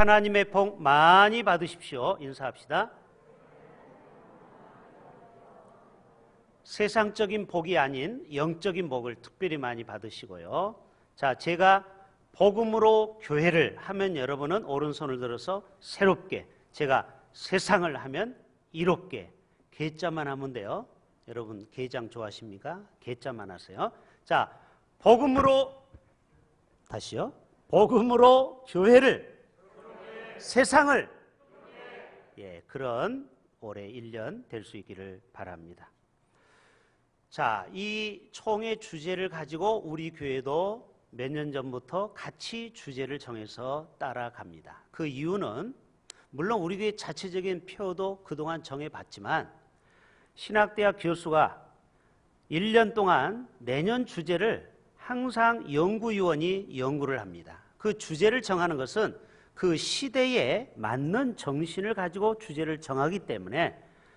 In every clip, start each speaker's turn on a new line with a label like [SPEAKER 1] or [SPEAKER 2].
[SPEAKER 1] 하나님의 복 많이 받으십시오. 인사합시다. 세상적인 복이 아닌 영적인 복을 특별히 많이 받으시고요. 자, 제가 복음으로 교회를 하면 여러분은 오른손을 들어서 새롭게, 제가 세상을 하면 이롭게, 개자만 하면 돼요. 여러분 게장 좋아하십니까? 개자만 하세요. 자, 복음으로, 다시요. 복음으로 교회를, 세상을, 그런 올해 1년 될 수 있기를 바랍니다. 자, 이 총회 주제를 가지고 우리 교회도 몇 년 전부터 같이 주제를 정해서 따라갑니다. 그 이유는 물론 우리 교회 자체적인 표도 그동안 정해봤지만 신학대학 교수가 1년 동안 내년 주제를 항상 연구위원이 연구를 합니다. 그 주제를 정하는 것은 그 시대에 맞는 정신을 가지고 주제를 정하기 때문에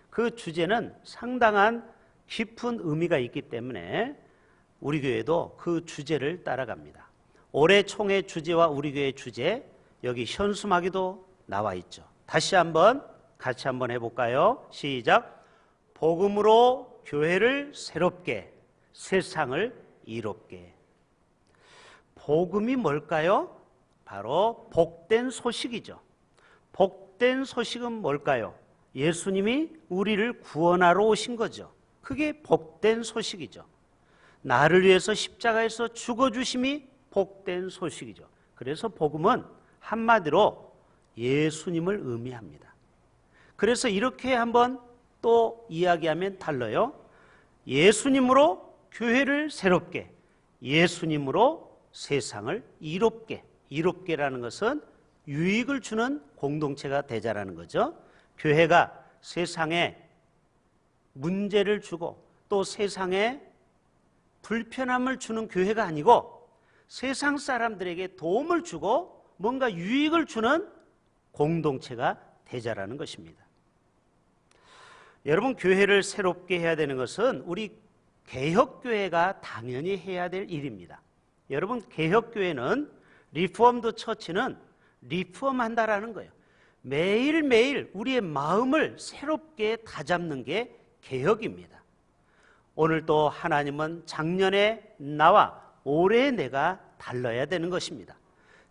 [SPEAKER 1] 그 주제는 상당한 깊은 의미가 있기 때문에 우리 교회도 그 주제를 따라갑니다. 올해 총회 주제와 우리 교회 주제, 여기 현수막에도 나와 있죠. 다시 한번 같이 한번 해볼까요? 시작. 복음으로 교회를 새롭게, 세상을 이롭게. 복음이 뭘까요? 바로 복된 소식이죠. 복된 소식은 뭘까요? 예수님이 우리를 구원하러 오신 거죠. 그게 복된 소식이죠. 나를 위해서 십자가에서 죽어주심이 복된 소식이죠. 그래서 복음은 한마디로 예수님을 의미합니다. 그래서 이렇게 한번 또 이야기하면 달라요. 예수님으로 교회를 새롭게, 예수님으로 세상을 이롭게. 이롭게라는 것은 유익을 주는 공동체가 되자라는 거죠. 교회가 세상에 문제를 주고 또 세상에 불편함을 주는 교회가 아니고 세상 사람들에게 도움을 주고 뭔가 유익을 주는 공동체가 되자라는 것입니다. 여러분, 교회를 새롭게 해야 되는 것은 우리 개혁교회가 당연히 해야 될 일입니다. 여러분, 개혁교회는 리포엄드 처치는 리폼한다라는 거예요. 매일매일 우리의 마음을 새롭게 다잡는 게 개혁입니다. 오늘도 하나님은 작년에 나와 올해 내가 달라야 되는 것입니다.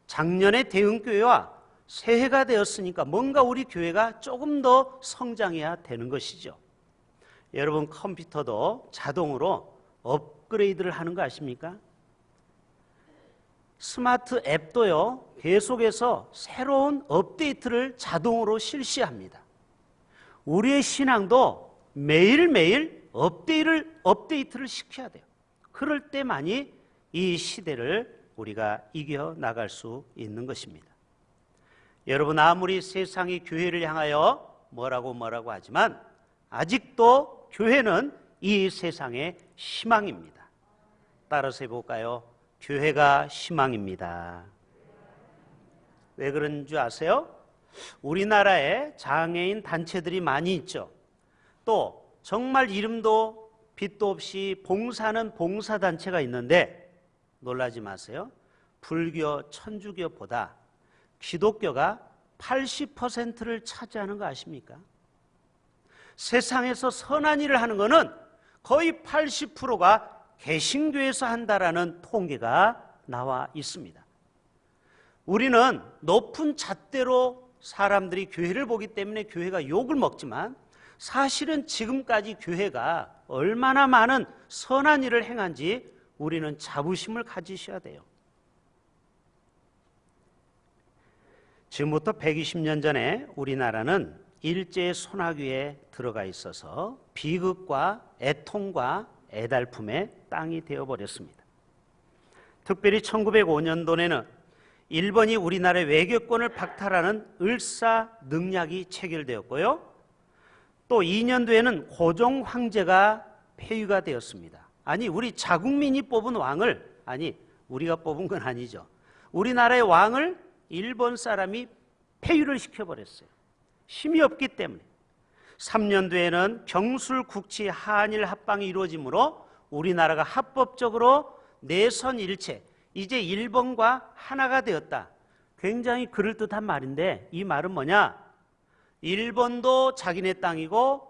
[SPEAKER 1] 작년에 대흥교회와 새해가 되었으니까 뭔가 우리 교회가 조금 더 성장해야 되는 것이죠. 여러분, 컴퓨터도 자동으로 업그레이드를 하는 거 아십니까? 스마트 앱도요, 계속해서 새로운 업데이트를 자동으로 실시합니다. 우리의 신앙도 매일매일 업데이트를 시켜야 돼요. 그럴 때만이 이 시대를 우리가 이겨나갈 수 있는 것입니다. 여러분, 아무리 세상이 교회를 향하여 뭐라고 하지만 아직도 교회는 이 세상의 희망입니다. 따라서 해볼까요? 교회가 희망입니다. 왜 그런 줄 아세요? 우리나라에 장애인 단체들이 많이 있죠. 또 정말 이름도 빛도 없이 봉사하는 봉사단체가 있는데 놀라지 마세요. 불교, 천주교보다 기독교가 80%를 차지하는 거 아십니까? 세상에서 선한 일을 하는 것은 거의 80%가 개신교에서 한다라는 통계가 나와 있습니다. 우리는 높은 잣대로 사람들이 교회를 보기 때문에 교회가 욕을 먹지만 사실은 지금까지 교회가 얼마나 많은 선한 일을 행한지 우리는 자부심을 가지셔야 돼요. 지금부터 120년 전에 우리나라는 일제의 손아귀에 들어가 있어서 비극과 애통과 애달픔의 땅이 되어버렸습니다. 특별히 1905년도에는 일본이 우리나라의 외교권을 박탈하는 을사늑약이 체결되었고요. 또 2년도에는 고종 황제가 폐위가 되었습니다. 아니, 우리 자국민이 뽑은 왕을, 아니 우리가 뽑은 건 아니죠. 우리나라의 왕을 일본 사람이 폐위를 시켜버렸어요. 힘이 없기 때문에. 3년도에는 경술국치 한일 합방이 이루어지므로 우리나라가 합법적으로 내선일체, 이제 일본과 하나가 되었다. 굉장히 그럴듯한 말인데 이 말은 뭐냐? 일본도 자기네 땅이고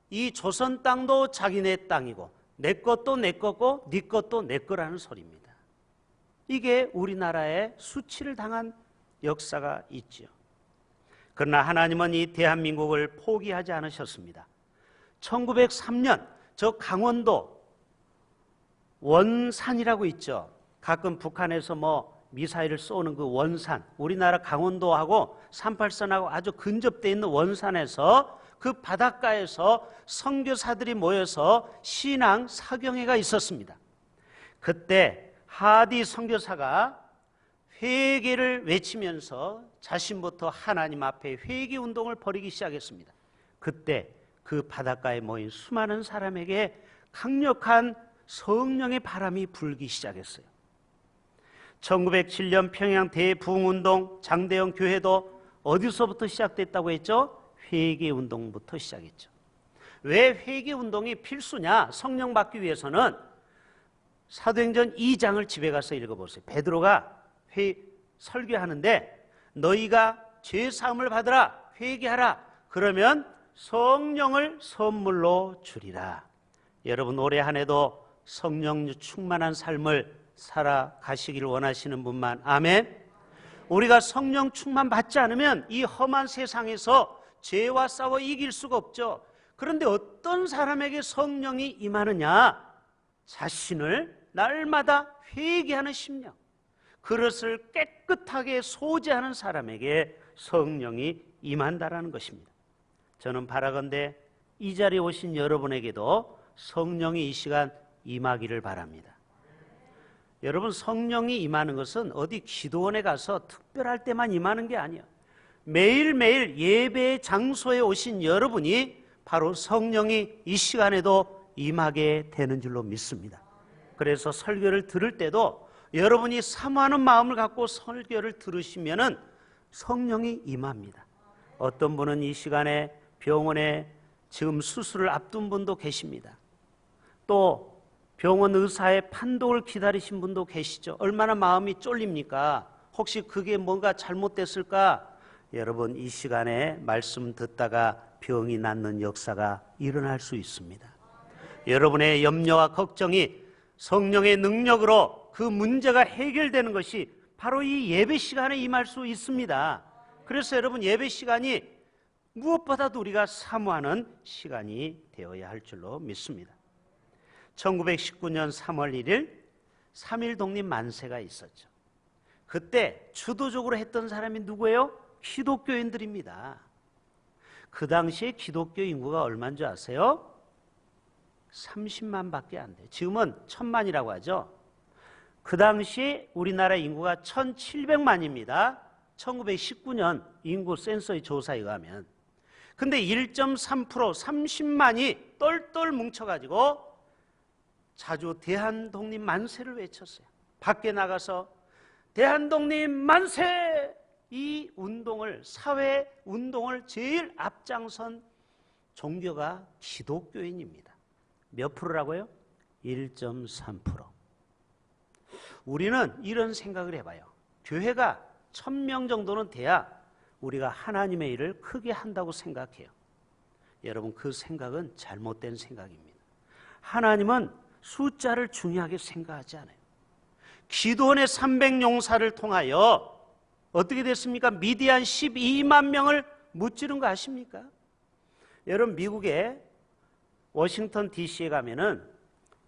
[SPEAKER 1] 이 조선 땅도 자기네 땅이고 내 것도 내 거고 네 것도 내 거라는 소리입니다. 이게 우리나라의 수치를 당한 역사가 있지요. 그러나 하나님은 이 대한민국을 포기하지 않으셨습니다. 1903년 저 강원도 원산이라고 있죠. 가끔 북한에서 미사일을 쏘는 그 원산, 우리나라 강원도하고 38선하고 아주 근접되어 있는 원산에서 그 바닷가에서 선교사들이 모여서 신앙 사경회가 있었습니다. 그때 하디 선교사가 회개를 외치면서 자신부터 하나님 앞에 회개 운동을 벌이기 시작했습니다. 그때 그 바닷가에 모인 수많은 사람에게 강력한 성령의 바람이 불기 시작했어요. 1907년 평양 대부흥운동 장대영 교회도 어디서부터 시작됐다고 했죠? 회개운동부터 시작했죠. 왜 회개운동이 필수냐? 성령 받기 위해서는 사도행전 2장을 집에 가서 읽어보세요. 베드로가 설교하는데 너희가 죄사함을 받으라, 회개하라, 그러면 성령을 선물로 주리라. 여러분 올해 한 해도 성령 충만한 삶을 살아가시기를 원하시는 분만 아멘. 우리가 성령 충만 받지 않으면 이 험한 세상에서 죄와 싸워 이길 수가 없죠. 그런데 어떤 사람에게 성령이 임하느냐? 자신을 날마다 회개하는 심령, 그릇을 깨끗하게 소지하는 사람에게 성령이 임한다라는 것입니다. 저는 바라건대 이 자리에 오신 여러분에게도 성령이 이 시간 임하기를 바랍니다. 여러분, 성령이 임하는 것은 어디 기도원에 가서 특별할 때만 임하는 게 아니에요. 매일매일 예배의 장소에 오신 여러분이 바로 성령이 이 시간에도 임하게 되는 줄로 믿습니다. 그래서 설교를 들을 때도 여러분이 사모하는 마음을 갖고 설교를 들으시면은 성령이 임합니다. 어떤 분은 이 시간에 병원에 지금 수술을 앞둔 분도 계십니다. 또 병원 의사의 판독을 기다리신 분도 계시죠. 얼마나 마음이 쫄립니까? 혹시 그게 뭔가 잘못됐을까? 여러분, 이 시간에 말씀 듣다가 병이 낫는 역사가 일어날 수 있습니다. 여러분의 염려와 걱정이 성령의 능력으로 그 문제가 해결되는 것이 바로 이 예배 시간에 임할 수 있습니다. 그래서 여러분, 예배 시간이 무엇보다도 우리가 사모하는 시간이 되어야 할 줄로 믿습니다. 1919년 3월 1일 3.1 독립 만세가 있었죠. 그때 주도적으로 했던 사람이 누구예요? 기독교인들입니다. 그 당시에 기독교 인구가 얼마인 줄 아세요? 30만 밖에 안 돼요. 지금은 1000만이라고 하죠. 그 당시 우리나라 인구가 1700만입니다. 1919년 인구 센서의 조사에 의하면. 근데 1.3% 30만이 똘똘 뭉쳐가지고 자주 대한독립 만세를 외쳤어요. 밖에 나가서 대한독립 만세! 이 운동을, 사회 운동을 제일 앞장선 종교가 기독교인입니다. 몇 프로라고요? 1.3%. 우리는 이런 생각을 해봐요. 교회가 1000명 정도는 돼야 우리가 하나님의 일을 크게 한다고 생각해요. 여러분, 그 생각은 잘못된 생각입니다. 하나님은 숫자를 중요하게 생각하지 않아요. 기도원의 300용사를 통하여 어떻게 됐습니까? 미디안 12만 명을 무찌른 거 아십니까? 여러분, 미국의 워싱턴 DC에 가면은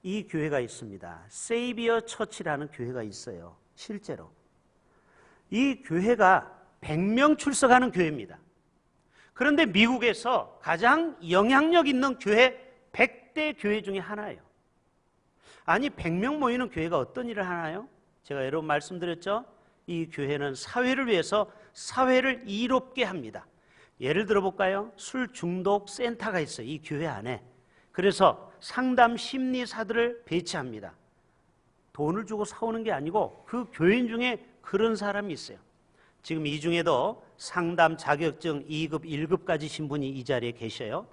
[SPEAKER 1] 이 교회가 있습니다. 세이비어 처치라는 교회가 있어요. 실제로 이 교회가 100명 출석하는 교회입니다. 그런데 미국에서 가장 영향력 있는 교회 100대 교회 중에 하나예요. 아니, 100명 모이는 교회가 어떤 일을 하나요? 제가 여러분 말씀드렸죠? 이 교회는 사회를 위해서 사회를 이롭게 합니다. 예를 들어볼까요? 술 중독 센터가 있어요, 이 교회 안에. 그래서 상담 심리사들을 배치합니다. 돈을 주고 사오는 게 아니고 그 교인 중에 그런 사람이 있어요. 지금 이 중에도 상담 자격증 2급, 1급 가지신 분이 이 자리에 계셔요.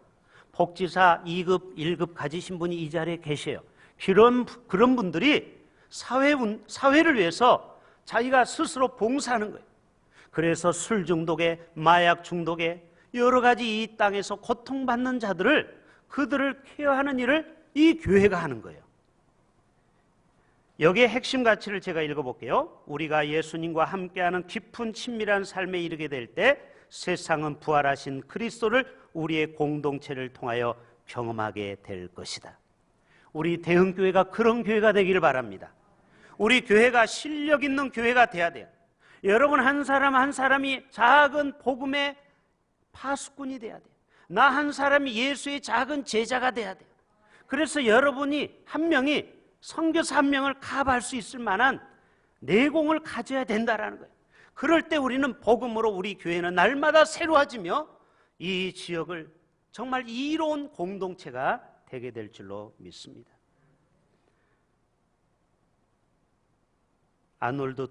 [SPEAKER 1] 복지사 2급, 1급 가지신 분이 이 자리에 계셔요. 그런 분들이 사회를 위해서 자기가 스스로 봉사하는 거예요. 그래서 술 중독에, 마약 중독에, 여러 가지 이 땅에서 고통받는 자들을, 그들을 케어하는 일을 이 교회가 하는 거예요. 여기에 핵심 가치를 제가 읽어볼게요. 우리가 예수님과 함께하는 깊은 친밀한 삶에 이르게 될 때 세상은 부활하신 그리스도를 우리의 공동체를 통하여 경험하게 될 것이다. 우리 대흥교회가 그런 교회가 되기를 바랍니다. 우리 교회가 실력 있는 교회가 돼야 돼요. 여러분 한 사람 한 사람이 작은 복음의 파수꾼이 돼야 돼요. 나 한 사람이 예수의 작은 제자가 돼야 돼요. 그래서 여러분이 한 명이 선교사 한 명을 커버할 수 있을 만한 내공을 가져야 된다라는 거예요. 그럴 때 우리는 복음으로 우리 교회는 날마다 새로워지며 이 지역을 정말 이로운 공동체가 되게 될 줄로 믿습니다. 아놀드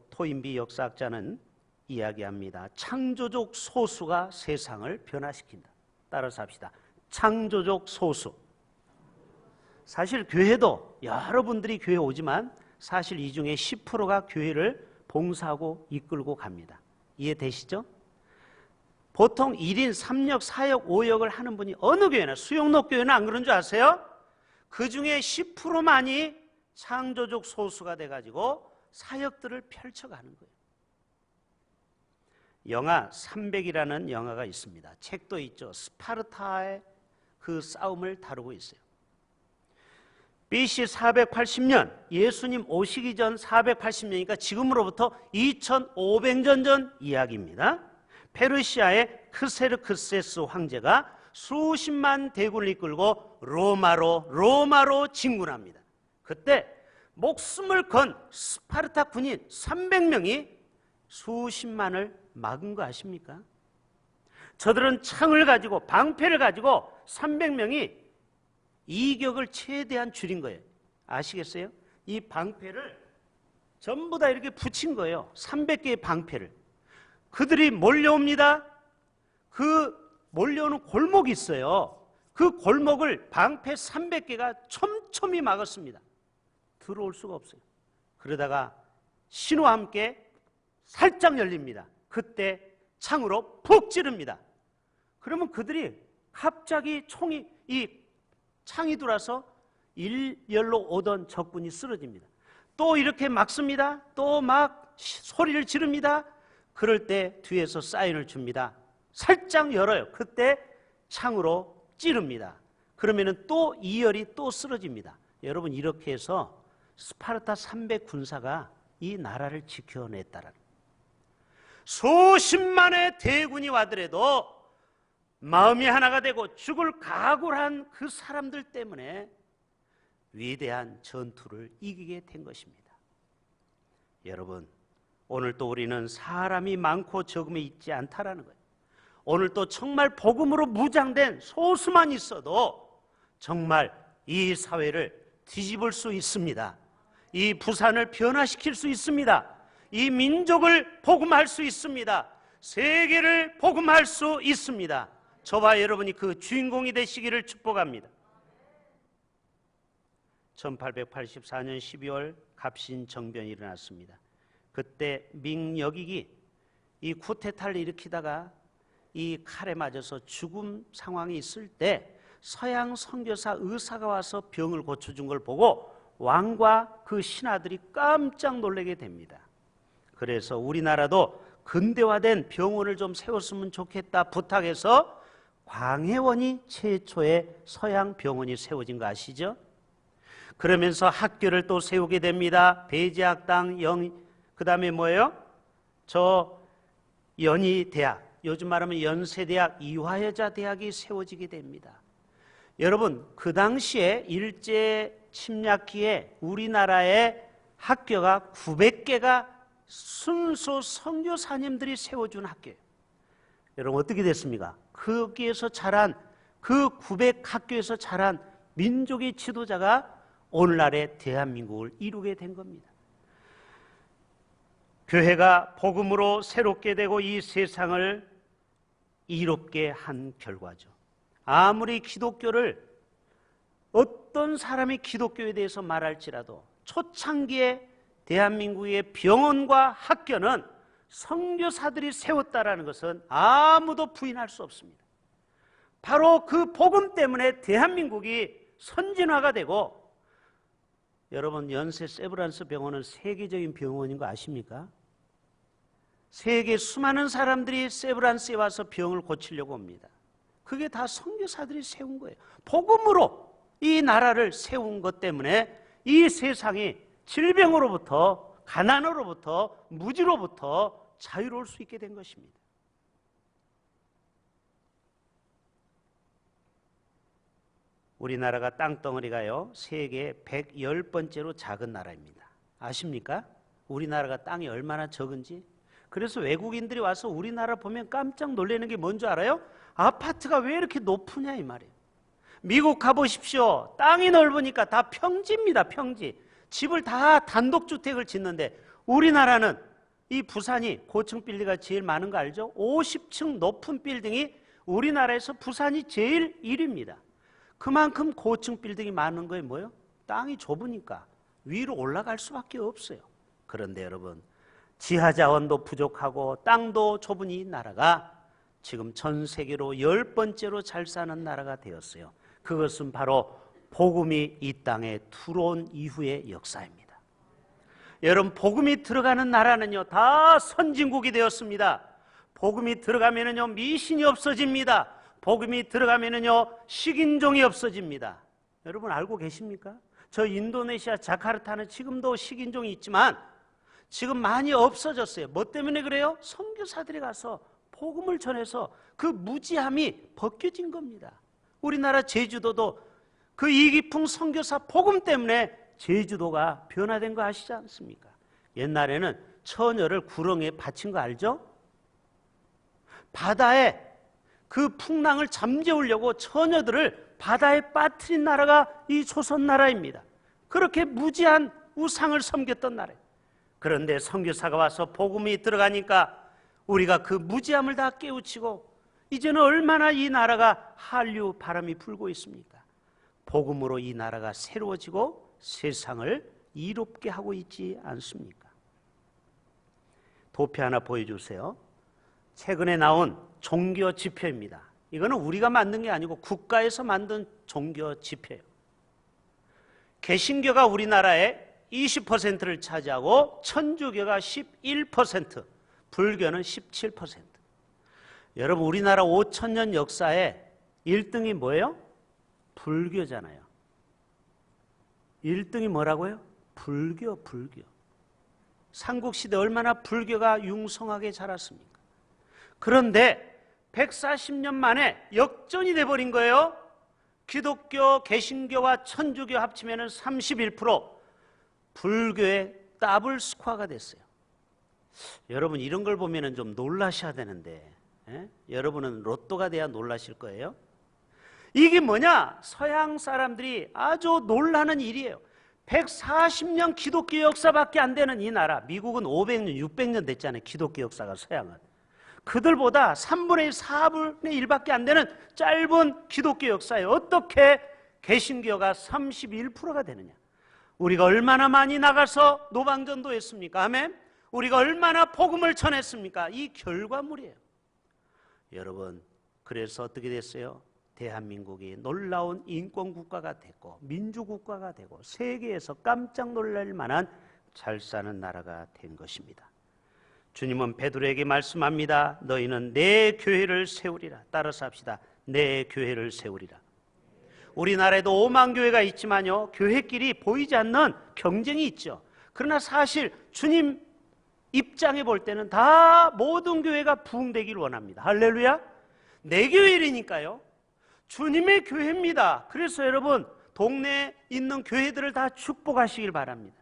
[SPEAKER 1] 토인비 역사학자는 이야기합니다. 창조적 소수가 세상을 변화시킨다. 따라서 합시다. 창조적 소수. 사실 교회도 여러분들이 교회 오지만 사실 이 중에 10%가 교회를 봉사하고 이끌고 갑니다. 이해되시죠? 보통 1인 3역, 4역, 5역을 하는 분이 어느 교회나, 수영록 교회는 안 그런 줄 아세요? 그 중에 10%만이 창조적 소수가 돼가지고 사역들을 펼쳐가는 거예요. 영화 300이라는 영화가 있습니다. 책도 있죠. 스파르타의 그 싸움을 다루고 있어요. BC 480년, 예수님 오시기 전 480년이니까 지금으로부터 2500년 전 이야기입니다. 페르시아의 크세르크세스 황제가 수십만 대군을 이끌고 로마로 진군합니다. 그때 목숨을 건 스파르타 군인 300명이 수십만을 막은 거 아십니까? 저들은 창을 가지고, 방패를 가지고 300명이 이격을 최대한 줄인 거예요. 아시겠어요? 이 방패를 전부 다 이렇게 붙인 거예요. 300개의 방패를. 그들이 몰려옵니다. 그 몰려오는 골목이 있어요. 그 골목을 방패 300개가 촘촘히 막았습니다. 들어올 수가 없어요. 그러다가 신호와 함께 살짝 열립니다. 그때 창으로 푹 찌릅니다. 그러면 그들이 갑자기 이 창이 들어와서 일렬로 오던 적군이 쓰러집니다. 또 이렇게 막습니다. 또 막 소리를 지릅니다. 그럴 때 뒤에서 사인을 줍니다. 살짝 열어요. 그때 창으로 찌릅니다. 그러면은 또 이열이 또 쓰러집니다. 여러분 이렇게 해서 스파르타 300 군사가 이 나라를 지켜냈다라는, 수십만의 대군이 와더라도 마음이 하나가 되고 죽을 각오를 한 그 사람들 때문에 위대한 전투를 이기게 된 것입니다. 여러분, 오늘 또 우리는 사람이 많고 적음에 있지 않다라는 거예요. 오늘 또 정말 복음으로 무장된 소수만 있어도 정말 이 사회를 뒤집을 수 있습니다. 이 부산을 변화시킬 수 있습니다. 이 민족을 복음할 수 있습니다. 세계를 복음할 수 있습니다. 저와 여러분이 그 주인공이 되시기를 축복합니다. 1884년 12월 갑신정변이 일어났습니다. 그때 밍여기기 이 쿠데타를 일으키다가 이 칼에 맞아서 죽음 상황이 있을 때 서양 선교사 의사가 와서 병을 고쳐준 걸 보고 왕과 그 신하들이 깜짝 놀라게 됩니다. 그래서 우리나라도 근대화된 병원을 좀 세웠으면 좋겠다 부탁해서 광해원이 최초의 서양 병원이 세워진 거 아시죠? 그러면서 학교를 또 세우게 됩니다. 배제학당, 그 다음에 뭐예요? 연희대학, 요즘 말하면 연세대학, 이화여자대학이 세워지게 됩니다. 여러분, 그 당시에 일제 침략기에 우리나라의 학교가 900개가 순수 선교사님들이 세워준 학교예요. 여러분 어떻게 됐습니까? 거기에서 자란 그 900학교에서 자란 민족의 지도자가 오늘날의 대한민국을 이루게 된 겁니다. 교회가 복음으로 새롭게 되고 이 세상을 이롭게 한 결과죠. 아무리 기독교를 어떤 사람이 기독교에 대해서 말할지라도 초창기에 대한민국의 병원과 학교는 선교사들이 세웠다라는 것은 아무도 부인할 수 없습니다. 바로 그 복음 때문에 대한민국이 선진화가 되고, 여러분 연세 세브란스 병원은 세계적인 병원인 거 아십니까? 세계 수많은 사람들이 세브란스에 와서 병을 고치려고 옵니다. 그게 다 선교사들이 세운 거예요. 복음으로 이 나라를 세운 것 때문에 이 세상이 질병으로부터, 가난으로부터, 무지로부터 자유로울 수 있게 된 것입니다. 우리나라가 땅덩어리가요, 세계 110번째로 작은 나라입니다. 아십니까? 우리나라가 땅이 얼마나 적은지. 그래서 외국인들이 와서 우리나라 보면 깜짝 놀라는 게 뭔지 알아요? 아파트가 왜 이렇게 높으냐 이 말이에요. 미국 가보십시오. 땅이 넓으니까 다 평지입니다. 평지. 집을 다 단독주택을 짓는데, 우리나라는 이 부산이 고층 빌딩가 제일 많은 거 알죠? 50층 높은 빌딩이 우리나라에서 부산이 제일 1위입니다. 그만큼 고층 빌딩이 많은 거에 뭐예요? 땅이 좁으니까 위로 올라갈 수밖에 없어요. 그런데 여러분, 지하 자원도 부족하고 땅도 좁은 이 나라가 지금 전 세계로 10번째로 잘 사는 나라가 되었어요. 그것은 바로 복음이 이 땅에 들어온 이후의 역사입니다. 여러분, 복음이 들어가는 나라는요, 다 선진국이 되었습니다. 복음이 들어가면은요, 미신이 없어집니다. 복음이 들어가면은요, 식인종이 없어집니다. 여러분 알고 계십니까? 저 인도네시아 자카르타는 지금도 식인종이 있지만 지금 많이 없어졌어요. 뭐 때문에 그래요? 선교사들이 가서 복음을 전해서 그 무지함이 벗겨진 겁니다. 우리나라 제주도도 그 이기풍 선교사 복음 때문에 제주도가 변화된 거 아시지 않습니까? 옛날에는 처녀를 구렁이에 바친 거 알죠? 바다에 그 풍랑을 잠재우려고 처녀들을 바다에 빠뜨린 나라가 이 조선 나라입니다. 그렇게 무지한 우상을 섬겼던 나라예요. 그런데 선교사가 와서 복음이 들어가니까 우리가 그 무지함을 다 깨우치고 이제는 얼마나 이 나라가 한류 바람이 불고 있습니까? 복음으로 이 나라가 새로워지고 세상을 이롭게 하고 있지 않습니까? 도표 하나 보여주세요. 최근에 나온 종교 지표입니다. 이거는 우리가 만든 게 아니고 국가에서 만든 종교 지표예요. 개신교가 우리나라의 20%를 차지하고 천주교가 11%, 불교는 17%. 여러분, 우리나라 5,000년 역사에 1등이 뭐예요? 불교잖아요. 1등이 뭐라고요? 불교. 삼국시대 얼마나 불교가 융성하게 자랐습니까? 그런데 140년 만에 역전이 돼버린 거예요. 기독교, 개신교와 천주교 합치면 31%, 불교의 더블 스코어가 됐어요. 여러분, 이런 걸 보면 좀 놀라셔야 되는데, 여러분은 로또가 돼야 놀라실 거예요. 이게 뭐냐? 서양 사람들이 아주 놀라는 일이에요. 140년 기독교 역사밖에 안 되는 이 나라, 미국은 500년, 600년 됐잖아요. 기독교 역사가, 서양은. 그들보다 3분의 1, 4분의 1밖에 안 되는 짧은 기독교 역사에 어떻게 개신교가 31%가 되느냐? 우리가 얼마나 많이 나가서 노방전도 했습니까? 아멘? 우리가 얼마나 복음을 전했습니까? 이 결과물이에요. 여러분, 그래서 어떻게 됐어요? 대한민국이 놀라운 인권국가가 됐고 민주국가가 되고 세계에서 깜짝 놀랄 만한 잘 사는 나라가 된 것입니다. 주님은 베드로에게 말씀합니다. 너희는 내 교회를 세우리라. 따라서 합시다. 내 교회를 세우리라. 우리나라에도 5만 교회가 있지만요, 교회끼리 보이지 않는 경쟁이 있죠. 그러나 사실 주님 입장에 볼 때는 다 모든 교회가 부흥되기를 원합니다. 할렐루야. 내 교회이니까요. 주님의 교회입니다. 그래서 여러분, 동네에 있는 교회들을 다 축복하시길 바랍니다.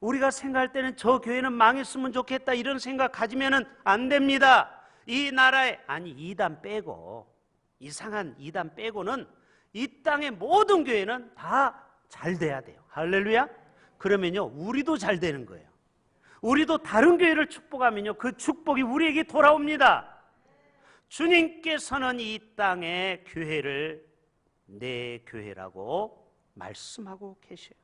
[SPEAKER 1] 우리가 생각할 때는 저 교회는 망했으면 좋겠다 이런 생각 가지면 안 됩니다. 이 나라에, 아니 이단 빼고, 이상한 이단 빼고는 이 땅의 모든 교회는 다 잘 돼야 돼요. 할렐루야. 그러면요, 우리도 잘 되는 거예요. 우리도 다른 교회를 축복하면요, 그 축복이 우리에게 돌아옵니다. 주님께서는 이 땅의 교회를 내 교회라고 말씀하고 계셔요.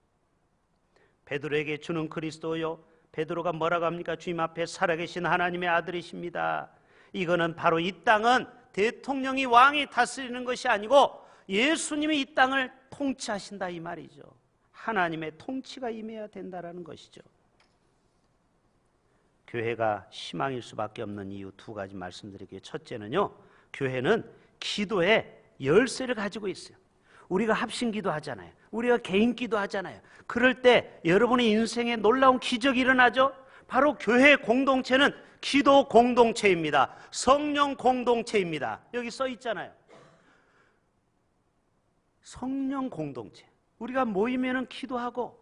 [SPEAKER 1] 베드로에게 주는 그리스도요, 베드로가 뭐라고 합니까? 주님 앞에 살아계신 하나님의 아들이십니다. 이거는 바로 이 땅은 대통령이 왕이 다스리는 것이 아니고 예수님이 이 땅을 통치하신다 이 말이죠. 하나님의 통치가 임해야 된다라는 것이죠. 교회가 희망일 수밖에 없는 이유 두 가지 말씀드릴게요. 첫째는요, 교회는 기도의 열쇠를 가지고 있어요. 우리가 합심기도 하잖아요. 우리가 개인기도 하잖아요. 그럴 때 여러분의 인생에 놀라운 기적이 일어나죠. 바로 교회 공동체는 기도 공동체입니다. 성령 공동체입니다. 여기 써 있잖아요. 성령 공동체. 우리가 모이면은 기도하고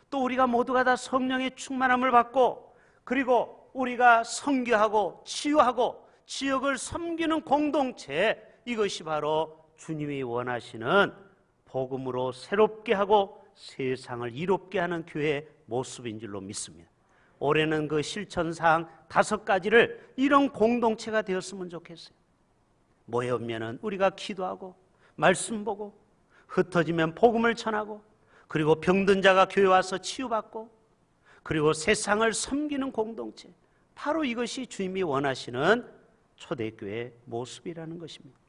[SPEAKER 1] 또 우리가 모두가 다 성령의 충만함을 받고 그리고 우리가 선교하고 치유하고 지역을 섬기는 공동체, 이것이 바로 주님이 원하시는 복음으로 새롭게 하고 세상을 이롭게 하는 교회의 모습인 줄로 믿습니다. 올해는 그 실천사항 5가지를 이런 공동체가 되었으면 좋겠어요. 모여오면은 우리가 기도하고 말씀 보고 흩어지면 복음을 전하고 그리고 병든 자가 교회 와서 치유받고 그리고 세상을 섬기는 공동체, 바로 이것이 주님이 원하시는 초대교회의 모습이라는 것입니다.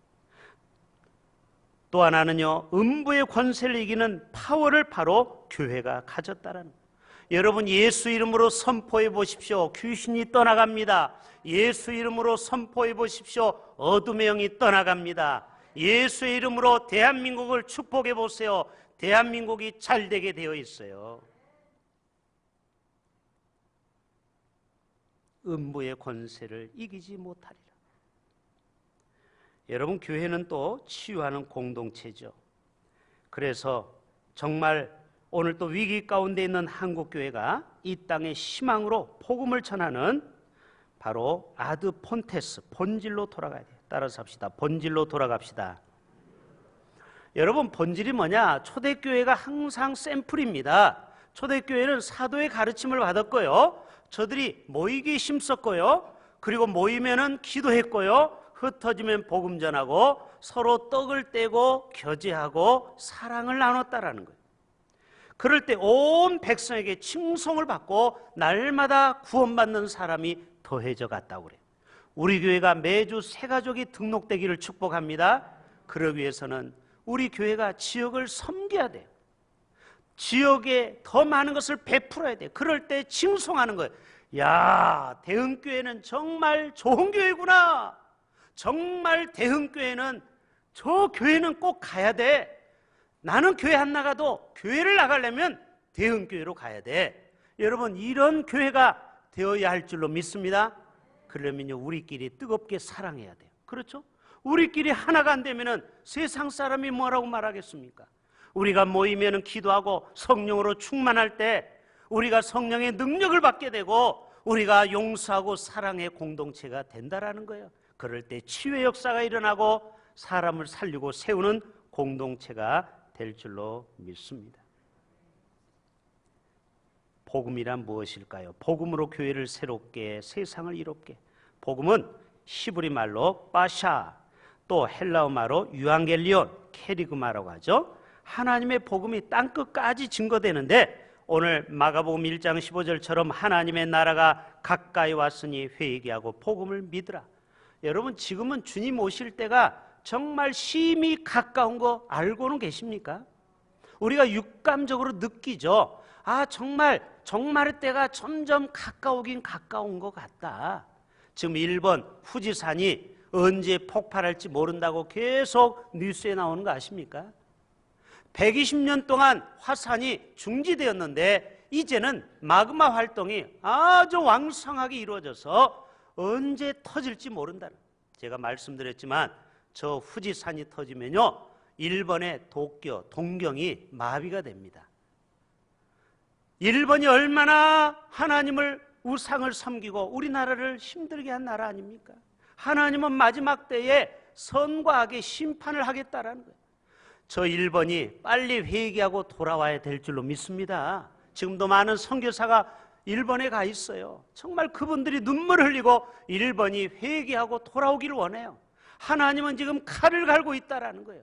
[SPEAKER 1] 또 하나는요, 음부의 권세를 이기는 파워를 바로 교회가 가졌다라는 거예요. 여러분, 예수 이름으로 선포해 보십시오. 귀신이 떠나갑니다. 예수 이름으로 선포해 보십시오. 어둠의 영이 떠나갑니다. 예수의 이름으로 대한민국을 축복해 보세요. 대한민국이 잘 되게 되어 있어요. 음부의 권세를 이기지 못하리라. 여러분, 교회는 또 치유하는 공동체죠. 그래서 정말 오늘 또 위기 가운데 있는 한국교회가 이 땅의 희망으로 복음을 전하는 바로 아드 폰테스, 본질로 돌아가야 돼요. 따라서 합시다. 본질로 돌아갑시다. 여러분, 본질이 뭐냐? 초대교회가 항상 샘플입니다. 초대교회는 사도의 가르침을 받았고요, 저들이 모이기 힘썼고요, 그리고 모이면은 기도했고요, 흩어지면 복음 전하고 서로 떡을 떼고 교제하고 사랑을 나눴다라는 거예요. 그럴 때 온 백성에게 칭송을 받고 날마다 구원받는 사람이 더해져 갔다고 그래요. 우리 교회가 매주 새 가족이 등록되기를 축복합니다. 그러기 위해서는 우리 교회가 지역을 섬겨야 돼요. 지역에 더 많은 것을 베풀어야 돼요. 그럴 때 칭송하는 거예요. 야, 대흥교회는 정말 좋은 교회구나. 정말 대흥교회는, 저 교회는 꼭 가야 돼. 나는 교회 안 나가도 교회를 나가려면 대흥교회로 가야 돼. 여러분, 이런 교회가 되어야 할 줄로 믿습니다. 그러면요, 우리끼리 뜨겁게 사랑해야 돼요. 그렇죠? 우리끼리 하나가 안 되면은 세상 사람이 뭐라고 말하겠습니까? 우리가 모이면은 기도하고 성령으로 충만할 때 우리가 성령의 능력을 받게 되고 우리가 용서하고 사랑의 공동체가 된다라는 거예요. 그럴 때 치유의 역사가 일어나고 사람을 살리고 세우는 공동체가 될 줄로 믿습니다. 복음이란 무엇일까요? 복음으로 교회를 새롭게, 세상을 이롭게. 복음은 히브리 말로 빠샤, 또 헬라어 말로 유앙겔리온, 케리그마라고 하죠. 하나님의 복음이 땅끝까지 증거되는데 오늘 마가복음 1장 15절처럼 하나님의 나라가 가까이 왔으니 회개하고 복음을 믿으라. 여러분, 지금은 주님 오실 때가 정말 심히 가까운 거 알고는 계십니까? 우리가 육감적으로 느끼죠. 아, 정말 때가 점점 가까우긴 가까운 것 같다. 지금 일본 후지산이 언제 폭발할지 모른다고 계속 뉴스에 나오는 거 아십니까? 120년 동안 화산이 중지되었는데 이제는 마그마 활동이 아주 왕성하게 이루어져서 언제 터질지 모른다. 제가 말씀드렸지만 저 후지산이 터지면요, 일본의 도쿄, 동경이 마비가 됩니다. 일본이 얼마나 하나님을, 우상을 섬기고 우리나라를 힘들게 한 나라 아닙니까? 하나님은 마지막 때에 선과 악의 심판을 하겠다라는 거예요. 저 일본이 빨리 회개하고 돌아와야 될 줄로 믿습니다. 지금도 많은 선교사가 일본에 가 있어요. 정말 그분들이 눈물 흘리고 일본이 회개하고 돌아오기를 원해요. 하나님은 지금 칼을 갈고 있다라는 거예요.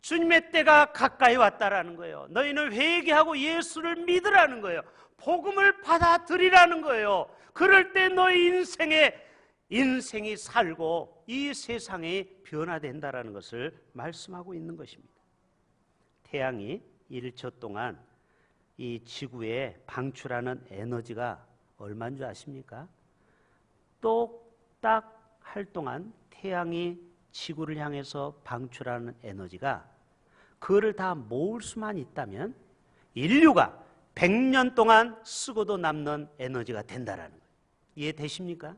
[SPEAKER 1] 주님의 때가 가까이 왔다라는 거예요. 너희는 회개하고 예수를 믿으라는 거예요. 복음을 받아들이라는 거예요. 그럴 때 너희 인생이 살고 이 세상이 변화된다라는 것을 말씀하고 있는 것입니다. 태양이 1초 동안 이 지구에 방출하는 에너지가 얼마인 줄 아십니까? 똑딱 할 동안 태양이 지구를 향해서 방출하는 에너지가 그거를 다 모을 수만 있다면 인류가 100년 동안 쓰고도 남는 에너지가 된다라는 거예요. 이해되십니까?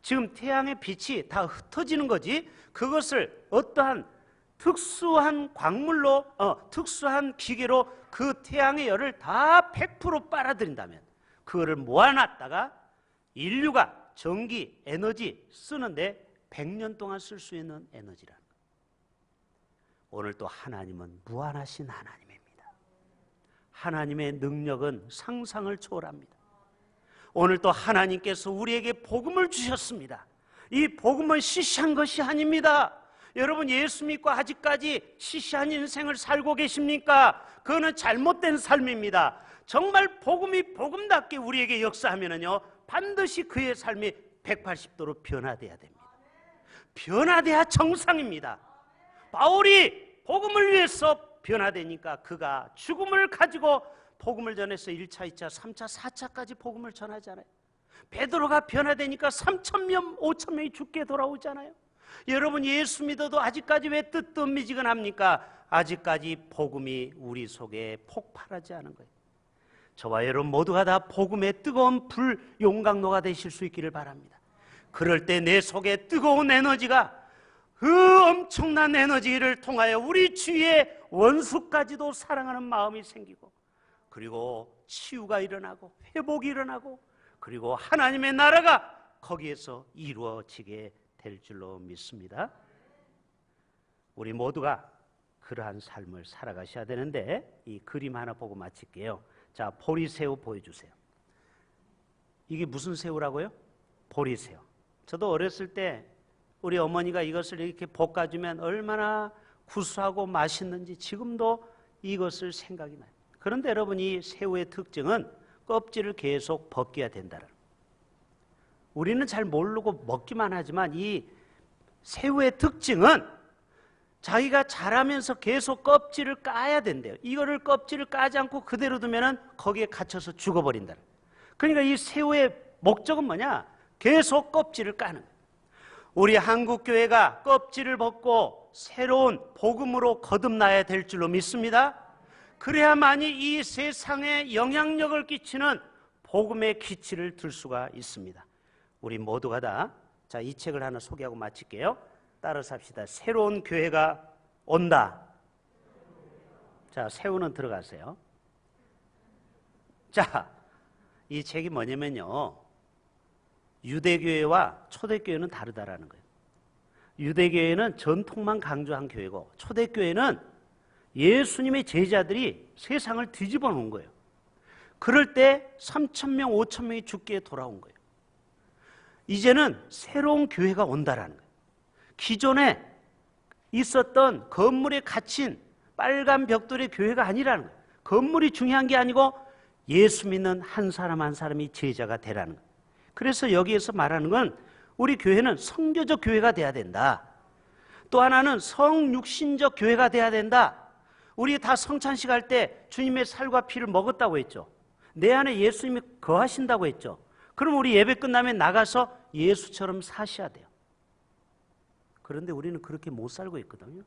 [SPEAKER 1] 지금 태양의 빛이 다 흩어지는 거지 그것을 어떠한 특수한 광물로 특수한 기계로 그 태양의 열을 다 100% 빨아들인다면 그거를 모아놨다가 인류가 전기, 에너지 쓰는데 100년 동안 쓸 수 있는 에너지라는 거예요. 오늘 또 하나님은 무한하신 하나님입니다. 하나님의 능력은 상상을 초월합니다. 오늘 또 하나님께서 우리에게 복음을 주셨습니다. 이 복음은 시시한 것이 아닙니다. 여러분 예수 믿고 아직까지 시시한 인생을 살고 계십니까? 그거는 잘못된 삶입니다. 정말 복음이 복음답게 우리에게 역사하면은요 반드시 그의 삶이 180도로 변화돼야 됩니다. 변화돼야 정상입니다. 바울이 복음을 위해서 변화되니까 그가 죽음을 가지고 복음을 전해서 1차, 2차, 3차, 4차까지 복음을 전하잖아요. 베드로가 변화되니까 3,000명, 5,000명이 죽게 돌아오잖아요. 여러분 예수 믿어도 아직까지 왜 뜨뜻미지근합니까? 아직까지 복음이 우리 속에 폭발하지 않은 거예요. 저와 여러분 모두가 다 복음의 뜨거운 불 용광로가 되실 수 있기를 바랍니다. 그럴 때 내 속에 뜨거운 에너지가 그 엄청난 에너지를 통하여 우리 주위의 원수까지도 사랑하는 마음이 생기고 그리고 치유가 일어나고 회복이 일어나고 그리고 하나님의 나라가 거기에서 이루어지게 될 줄로 믿습니다. 우리 모두가 그러한 삶을 살아가셔야 되는데 이 그림 하나 보고 마칠게요. 자, 보리새우 보여주세요. 이게 무슨 새우라고요? 보리새우. 저도 어렸을 때 우리 어머니가 이것을 이렇게 볶아주면 얼마나 구수하고 맛있는지 지금도 이것을 생각이 나요. 그런데 여러분 이 새우의 특징은 껍질을 계속 벗겨야 된다는. 우리는 잘 모르고 먹기만 하지만 이 새우의 특징은 자기가 자라면서 계속 껍질을 까야 된대요. 이거를 껍질을 까지 않고 그대로 두면은 거기에 갇혀서 죽어버린다. 그러니까 이 새우의 목적은 뭐냐? 계속 껍질을 까는 거예요. 우리 한국교회가 껍질을 벗고 새로운 복음으로 거듭나야 될 줄로 믿습니다. 그래야만이 이 세상에 영향력을 끼치는 복음의 기치를 들 수가 있습니다. 우리 모두가 다, 자, 이 책을 하나 소개하고 마칠게요. 따라서 합시다. 새로운 교회가 온다. 자, 새우는 들어가세요. 자, 이 책이 뭐냐면요, 유대교회와 초대교회는 다르다라는 거예요. 유대교회는 전통만 강조한 교회고 초대교회는 예수님의 제자들이 세상을 뒤집어 놓은 거예요. 그럴 때 3,000명, 5,000명이 죽게 돌아온 거예요. 이제는 새로운 교회가 온다라는 거예요. 기존에 있었던 건물에 갇힌 빨간 벽돌의 교회가 아니라는 거예요. 건물이 중요한 게 아니고 예수 믿는 한 사람 한 사람이 제자가 되라는 거예요. 그래서 여기에서 말하는 건 우리 교회는 성교적 교회가 돼야 된다. 또 하나는 성육신적 교회가 돼야 된다. 우리 다 성찬식 할 때 주님의 살과 피를 먹었다고 했죠. 내 안에 예수님이 거하신다고 했죠. 그럼 우리 예배 끝나면 나가서 예수처럼 사셔야 돼요. 그런데 우리는 그렇게 못 살고 있거든요.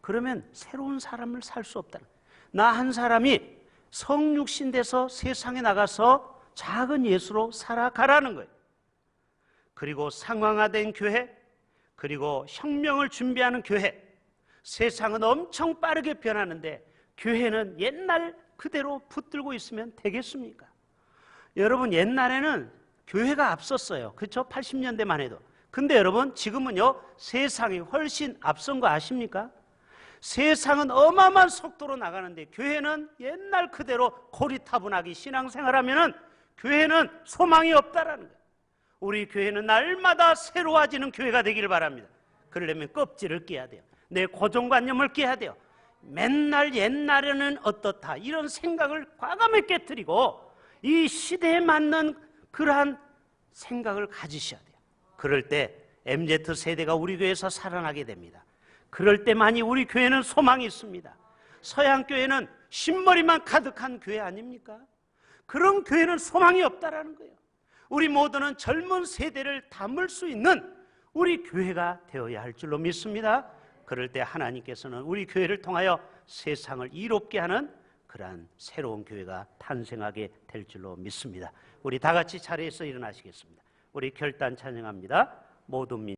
[SPEAKER 1] 그러면 새로운 사람을 살 수 없다는 거예요. 나 한 사람이 성육신 돼서 세상에 나가서 작은 예수로 살아가라는 거예요. 그리고 상황화된 교회, 그리고 혁명을 준비하는 교회. 세상은 엄청 빠르게 변하는데 교회는 옛날 그대로 붙들고 있으면 되겠습니까? 여러분 옛날에는 교회가 앞섰어요. 그렇죠? 80년대만 해도. 근데 여러분 지금은요 세상이 훨씬 앞선 거 아십니까? 세상은 어마어마한 속도로 나가는데 교회는 옛날 그대로 고리타분하게 신앙생활하면은 교회는 소망이 없다라는 거예요. 우리 교회는 날마다 새로워지는 교회가 되기를 바랍니다. 그러려면 껍질을 깨야 돼요. 내 고정관념을 깨야 돼요. 맨날 옛날에는 어떻다 이런 생각을 과감하게 깨뜨리고 이 시대에 맞는 그러한 생각을 가지셔야 돼요. 그럴 때 MZ세대가 우리 교회에서 살아나게 됩니다. 그럴 때만이 우리 교회는 소망이 있습니다. 서양교회는 신머리만 가득한 교회 아닙니까? 그런 교회는 소망이 없다라는 거예요. 우리 모두는 젊은 세대를 담을 수 있는 우리 교회가 되어야 할 줄로 믿습니다. 그럴 때 하나님께서는 우리 교회를 통하여 세상을 이롭게 하는 그러한 새로운 교회가 탄생하게 될 줄로 믿습니다. 우리 다 같이 자리에서 일어나시겠습니다. 우리 결단 찬양합니다. 모든 민